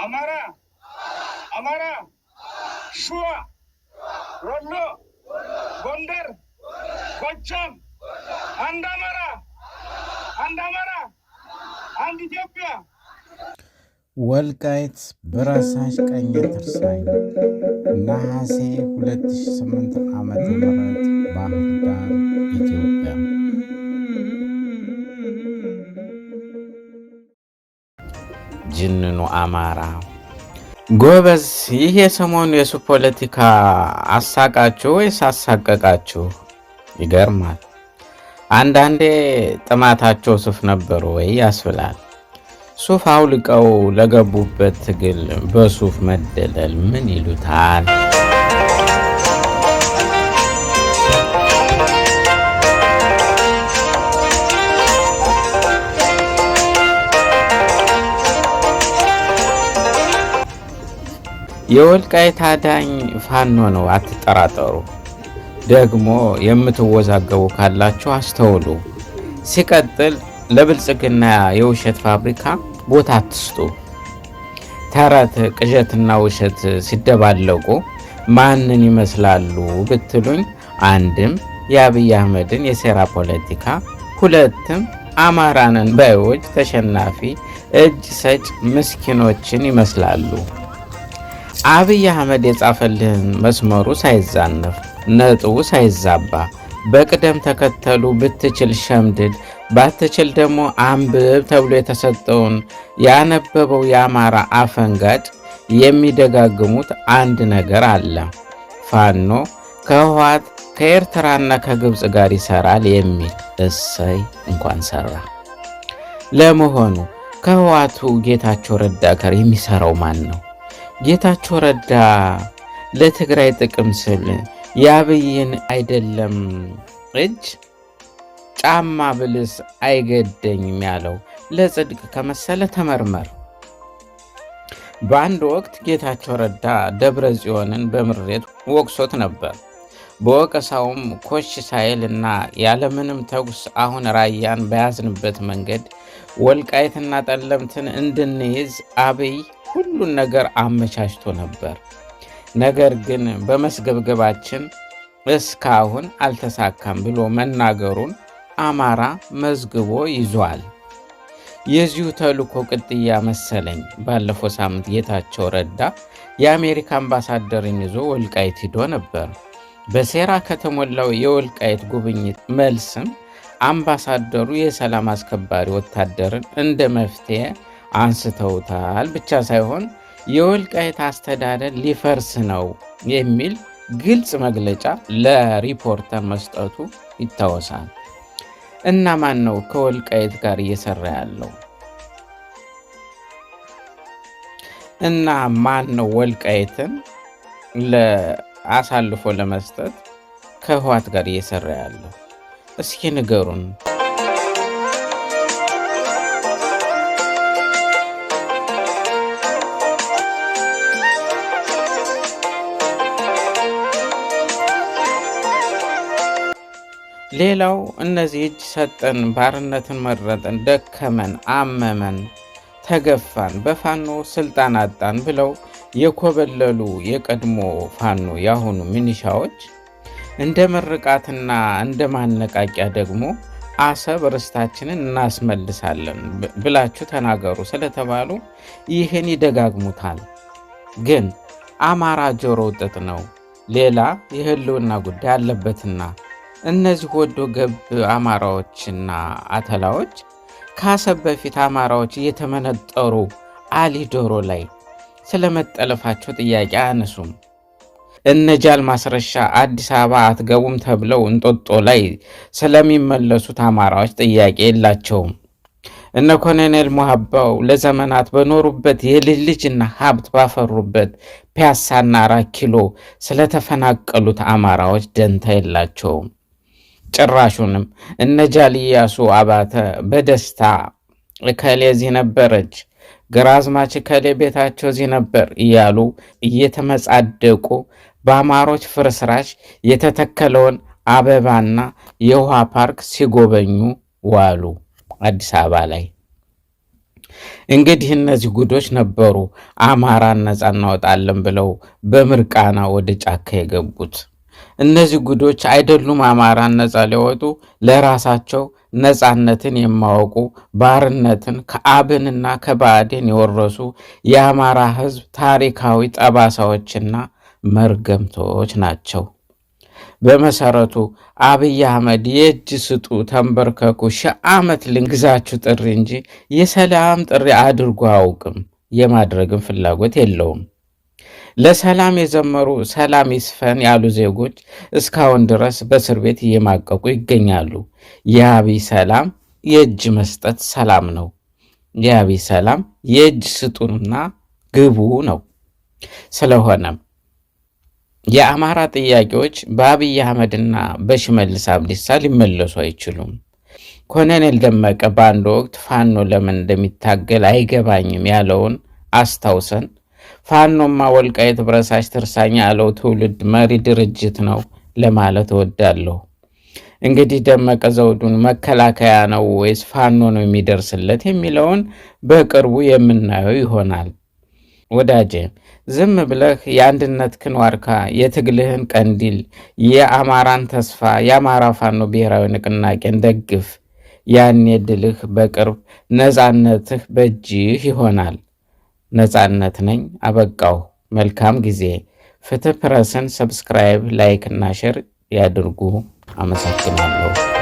አማራ አማራ ሸዋ ወሎ ጎንደር ጎጃም አንድ አማራ አንድ ኢትዮጵያ። ወልቃይት በራሳሽ ቀኝ ትርሳኝ። ነሐሴ 2008 ዓመተ ምህረት ባህር ዳር ኢትዮጵያ። ጅንኑ አማራ ጎበዝ። ይህ የሰሞኑ የሱ ፖለቲካ አሳቃችሁ ወይስ አሳቀቃችሁ? ይገርማል። አንዳንዴ ጥማታቸው ሱፍ ነበሩ ወይ ያስብላል። ሱፍ አውልቀው ለገቡበት ትግል በሱፍ መደለል ምን ይሉታል? የወልቃይት አዳኝ ፋኖ ነው፣ አትጠራጠሩ። ደግሞ የምትወዛገቡ ካላችሁ አስተውሉ። ሲቀጥል ለብልጽግና የውሸት ፋብሪካ ቦታ አትስጡ። ተረት ቅዠትና ውሸት ሲደባለቁ ማንን ይመስላሉ ብትሉኝ፣ አንድም የአብይ አህመድን የሴራ ፖለቲካ፣ ሁለትም አማራንን ባዮች ተሸናፊ እጅ ሰጭ ምስኪኖችን ይመስላሉ። አብይ አህመድ የጻፈልህን መስመሩ ሳይዛነፍ ነጥቡ ሳይዛባ በቅደም ተከተሉ ብትችል ሸምድድ ባትችል ደግሞ አንብብ ተብሎ የተሰጠውን ያነበበው የአማራ አፈንጋጭ የሚደጋግሙት አንድ ነገር አለ። ፋኖ ከህወሓት ከኤርትራና ከግብፅ ጋር ይሰራል የሚል። እሰይ እንኳን ሰራ። ለመሆኑ ከህወሓቱ ጌታቸው ረዳ ጋር የሚሰራው ማን ነው? ጌታቸው ረዳ ለትግራይ ጥቅም ስል የአብይን አይደለም እጅ ጫማ ብልስ አይገደኝም ያለው ለጽድቅ ከመሰለ ተመርመር። በአንድ ወቅት ጌታቸው ረዳ ደብረ ጽዮንን በምሬት ወቅሶት ነበር። በወቀሳውም ኮሽ ሳይል እና ያለምንም ተኩስ አሁን ራያን በያዝንበት መንገድ ወልቃይትና ጠለምትን እንድንይዝ አብይ ሁሉን ነገር አመቻችቶ ነበር። ነገር ግን በመስገብገባችን እስካሁን አልተሳካም ብሎ መናገሩን አማራ መዝግቦ ይዟል። የዚሁ ተልእኮ ቅጥያ መሰለኝ ባለፈው ሳምንት ጌታቸው ረዳ የአሜሪካ አምባሳደርን ይዞ ወልቃይት ሂዶ ነበር። በሴራ ከተሞላው የወልቃይት ጉብኝት መልስም አምባሳደሩ የሰላም አስከባሪ ወታደርን እንደ መፍትሄ አንስተውታል ብቻ ሳይሆን የወልቃይት አስተዳደር ሊፈርስ ነው የሚል ግልጽ መግለጫ ለሪፖርተር መስጠቱ ይታወሳል። እና ማን ነው ከወልቃይት ጋር እየሰራ ያለው? እና ማን ነው ወልቃይትን አሳልፎ ለመስጠት ከህወሓት ጋር እየሰራ ያለው? እስኪ ንገሩን። ሌላው እነዚህ እጅ ሰጠን፣ ባርነትን መረጠን፣ ደከመን፣ አመመን፣ ተገፋን፣ በፋኖ ስልጣን አጣን ብለው የኮበለሉ የቀድሞ ፋኖ ያሁኑ ሚኒሻዎች እንደ ምርቃትና እንደ ማነቃቂያ ደግሞ አሰብ ርስታችንን እናስመልሳለን ብላችሁ ተናገሩ ስለተባሉ ይህን ይደጋግሙታል። ግን አማራ ጆሮ ጥጥ ነው፣ ሌላ የህልውና ጉዳይ አለበትና እነዚህ ወዶ ገብ አማራዎችና አተላዎች ከአሰብ በፊት አማራዎች እየተመነጠሩ አሊዶሮ ላይ ስለመጠለፋቸው ጥያቄ አያነሱም። እነ ጃል ማስረሻ አዲስ አበባ አትገቡም ተብለው እንጦጦ ላይ ስለሚመለሱት አማራዎች ጥያቄ የላቸውም። እነ ኮሎኔል ሙሀባው ለዘመናት በኖሩበት የልጅ ልጅና ሀብት ባፈሩበት ፒያሳና 4 ኪሎ ስለተፈናቀሉት አማራዎች ደንታ የላቸውም። ጭራሹንም እነ ጃል ኢያሱ አባተ በደስታ እከሌ እዚህ ነበረች፣ ግራዝማች እከሌ ቤታቸው እዚህ ነበር እያሉ እየተመጻደቁ በአማሮች ፍርስራሽ የተተከለውን አበባና የውሃ ፓርክ ሲጎበኙ ዋሉ አዲስ አበባ ላይ። እንግዲህ እነዚህ ጉዶች ነበሩ አማራን ነፃ እናወጣለን ብለው በምርቃና ወደ ጫካ የገቡት። እነዚህ ጉዶች አይደሉም አማራን ነፃ ሊያወጡ፣ ለራሳቸው ነፃነትን የማወቁ ባርነትን ከአብንና ከባዕዴን የወረሱ የአማራ ሕዝብ ታሪካዊ ጠባሳዎችና መርገምቶች ናቸው። በመሰረቱ አብይ አህመድ የእጅ ስጡ ተንበርከኩ 1000 ዓመት ልንግዛችሁ ጥሪ እንጂ የሰላም ጥሪ አድርጎ አያውቅም። የማድረግም ፍላጎት የለውም። ለሰላም የዘመሩ ሰላም ይስፈን ያሉ ዜጎች እስካሁን ድረስ በእስር ቤት እየማቀቁ ይገኛሉ። የአብይ ሰላም የእጅ መስጠት ሰላም ነው። የአብይ ሰላም የእጅ ስጡና ግቡ ነው። ስለሆነም የአማራ ጥያቄዎች በአብይ አህመድና በሽመልስ አብዲሳ ሊመለሱ አይችሉም። ኮሎኔል ደመቀ በአንድ ወቅት ፋኖ ለምን እንደሚታገል አይገባኝም ያለውን አስታውሰን ፋኖማ ወልቃይት ብረሳሽ ትርሳኝ ያለው ትውልድ መሪ ድርጅት ነው ለማለት እወዳለሁ። እንግዲህ ደመቀ ዘውዱን መከላከያ ነው ወይስ ፋኖ ነው የሚደርስለት የሚለውን በቅርቡ የምናየው ይሆናል። ወዳጄ ዝም ብለህ የአንድነትህን ዋርካ፣ የትግልህን ቀንዲል፣ የአማራን ተስፋ፣ የአማራ ፋኖ ብሔራዊ ንቅናቄን ደግፍ። ያኔ ድልህ በቅርብ፣ ነፃነትህ በእጅህ ይሆናል። ነፃነት ነኝ። አበቃው። መልካም ጊዜ። ፍትህ ፕረስን ሰብስክራይብ፣ ላይክ እና ሼር ያድርጉ። አመሰግናለሁ።